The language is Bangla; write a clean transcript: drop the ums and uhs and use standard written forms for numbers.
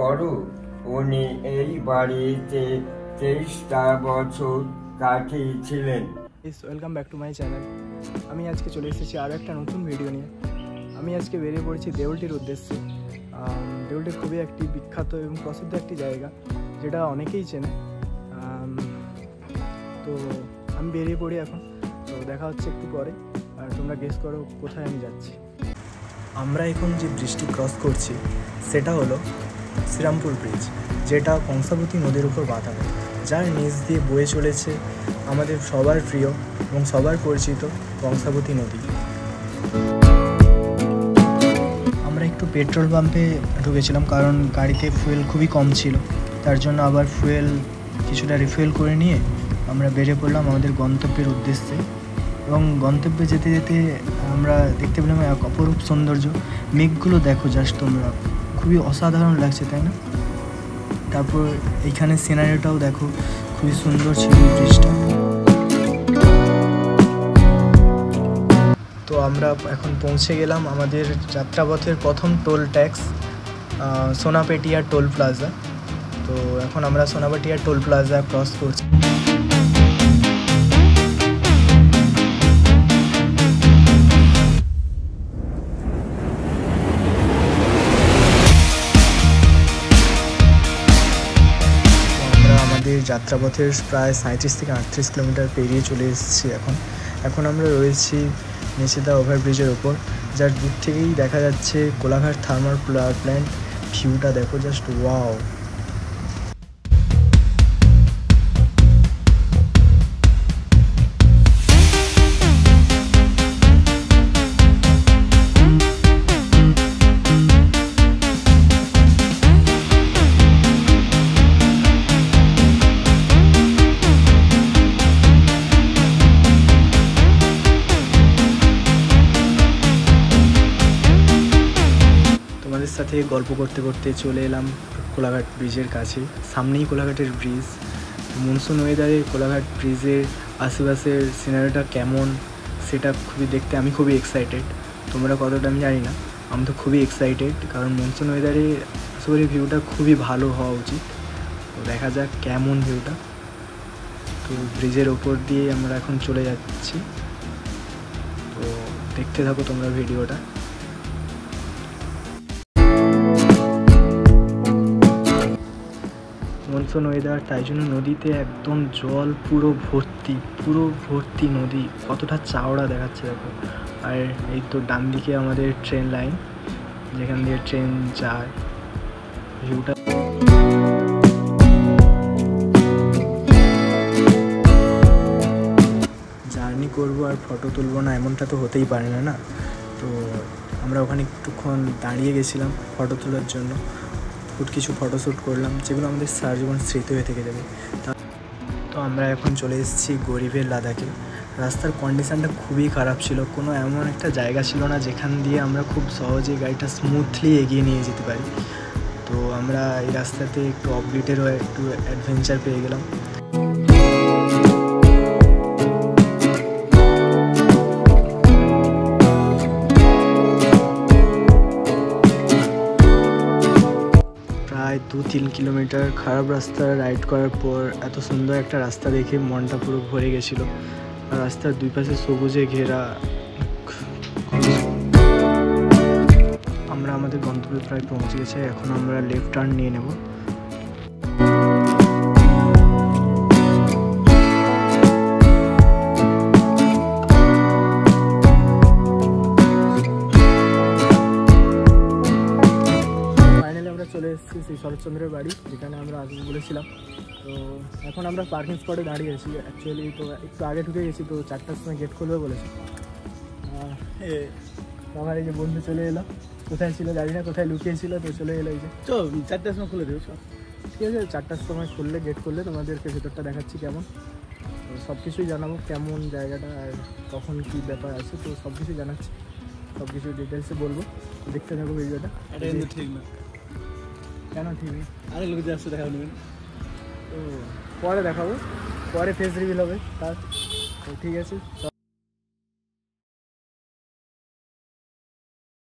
করো। উনি এই বাড়িতে 23টা বছর কাটিয়েছিলেন। Welcome back to my channel. আমি আজকে চলে এসেছি আরও একটা নতুন ভিডিও নিয়ে। আমি আজকে বেরিয়ে পড়েছি দেউলটির উদ্দেশ্যে। দেউলটি খুবই একটি বিখ্যাত এবং প্রসিদ্ধ একটি জায়গা, যেটা অনেকেই চেনে। তো আমি বেরিয়ে পড়ি এখন। তো দেখা হচ্ছে একটু পরে। আর তোমরা গেস করো কোথায় আমি যাচ্ছি। আমরা এখন যে ব্রিজটি ক্রস করছি সেটা হলো শ্রীরামপুর ব্রিজ, যেটা কংসাবতী নদীর উপর বাঁধানো, যার নিচ দিয়ে বয়ে চলেছে আমাদের সবার প্রিয় এবং সবার পরিচিত কংসাবতী নদী। আমরা একটু পেট্রোল পাম্পে ঢুকেছিলাম, কারণ গাড়িতে ফুয়েল খুবই কম ছিল। তার জন্য আবার ফুয়েল কিছুটা রিফুয়েল করে নিয়ে আমরা বেরিয়ে পড়লাম আমাদের গন্তব্যের উদ্দেশ্যে। এবং গন্তব্যে যেতে যেতে আমরা দেখতে পেলাম এক অপরূপ সৌন্দর্য। মেঘগুলো দেখো জাস্ট তোমরা, খুবই অসাধারণ লাগছে, তাই না? তারপর এইখানে সিনারিটাও দেখো, খুবই সুন্দর ছিল ব্রিজটা। তো আমরা এখন পৌঁছে গেলাম আমাদের যাত্রাপথের প্রথম টোল ট্যাক্স, সোনাপেটিয়া টোল প্লাজা। তো এখন আমরা সোনাপেটিয়া টোল প্লাজা ক্রস করছি। যাত্রাপথের প্রায় 37 থেকে 38 কিলোমিটার পেরিয়ে চলে এসেছি। এখন আমরা রয়েছি মেচেদা ওভারব্রিজের ওপর, যার দূর থেকেই দেখা যাচ্ছে কোলাঘাট থার্মাল পাওয়ার প্ল্যান্ট। ভিউটা দেখো জাস্ট ওয়াও। সাথে গল্প করতে করতে চলে এলাম কোলাঘাট ব্রিজের কাছে। সামনেই কোলাঘাটের ব্রিজ। মনসুন ওয়েদারে কোলাঘাট ব্রিজের আশেপাশের সিনারিটা কেমন সেটা দেখতে আমি খুবই এক্সাইটেড। তোমরা কতটা আমি জানি না, আমি তো খুবই এক্সাইটেড, কারণ মনসুন ওয়েদারে আশা করি ভিউটা খুবই ভালো হওয়া উচিত। তো দেখা যাক কেমন ভিউটা। তো ব্রিজের ওপর দিয়ে আমরা এখন চলে যাচ্ছি, তো দেখতে থাকো তোমরা ভিডিওটা। মনসুন ওয়েদার, তাই জন্য নদীতে একদম জল পুরো ভর্তি নদী। কতটা চওড়া দেখাচ্ছে দেখো। আর এই তো ডান দিকে আমাদের ট্রেন লাইন, যেখান দিয়ে ট্রেন যায়। ভিউটা জার্নি করবো আর ফটো তুলবো না, এমনটা তো হতেই পারে না। তো আমরা ওখানে একটুক্ষণ দাঁড়িয়ে গেছিলাম ফটো তোলার জন্য। কিছু ফটোশ্যুট করলাম, যেগুলো আমাদের সারা জীবন স্মৃতি হয়ে থেকে যাবে। তো আমরা এখন চলে এসেছি গরিবের লাদাখে। রাস্তার কন্ডিশানটা খুবই খারাপ ছিল, কোনো এমন একটা জায়গা ছিল না যেখান দিয়ে আমরা খুব সহজে গাড়িটা স্মুথলি এগিয়ে নিয়ে যেতে পারি। তো আমরা এই রাস্তাতে একটু অফবিটেরও একটু অ্যাডভেঞ্চার পেয়ে গেলাম। প্রায় 2-3 কিলোমিটার খারাপ রাস্তা রাইড করার পর এত সুন্দর একটা রাস্তা দেখে মনটা পুরো ভরে গেছিল। আর রাস্তার দুই পাশে সবুজে ঘেরা। আমরা আমাদের গন্তব্যে প্রায় পৌঁছে গেছি। এখন আমরা লেফট টার্ন নিয়ে নেব। চলে এসেছি সেই শরৎচন্দ্রের বাড়ি, যেখানে আমরা আসবো বলেছিলাম। তো এখন আমরা পার্কিং স্পটে দাঁড়িয়ে আছি। অ্যাকচুয়ালি তো একটু আগে ঢুকে গেছি, তো 4টার সময় গেট খুলবে বলেছি। আমার এই যে বন্ধু চলে এলো, কোথায় ছিল জানি না, কোথায় লুকিয়েছিল, তো চলে এলো। এই যে 4টার সময় খুলে দেবো, ঠিক আছে? 4টার সময় খুললে, গেট খুললে তোমাদেরকে ভেতরটা দেখাচ্ছি কেমন। তো সব কিছুই জানাবো, কেমন জায়গাটা আর কখন কী ব্যাপার আছে, তো সব কিছুই জানাচ্ছি, সব কিছু ডিটেলসে বলবো। দেখতে থাকো ভিডিওটা। এটা কিন্তু ঠিক না। কেন ঠিক নেই? আরেক লোক আসছে দেখা নেবেন, তো পরে দেখাবো, পরে ফেস রিভিল হবে তার। তো ঠিক আছে।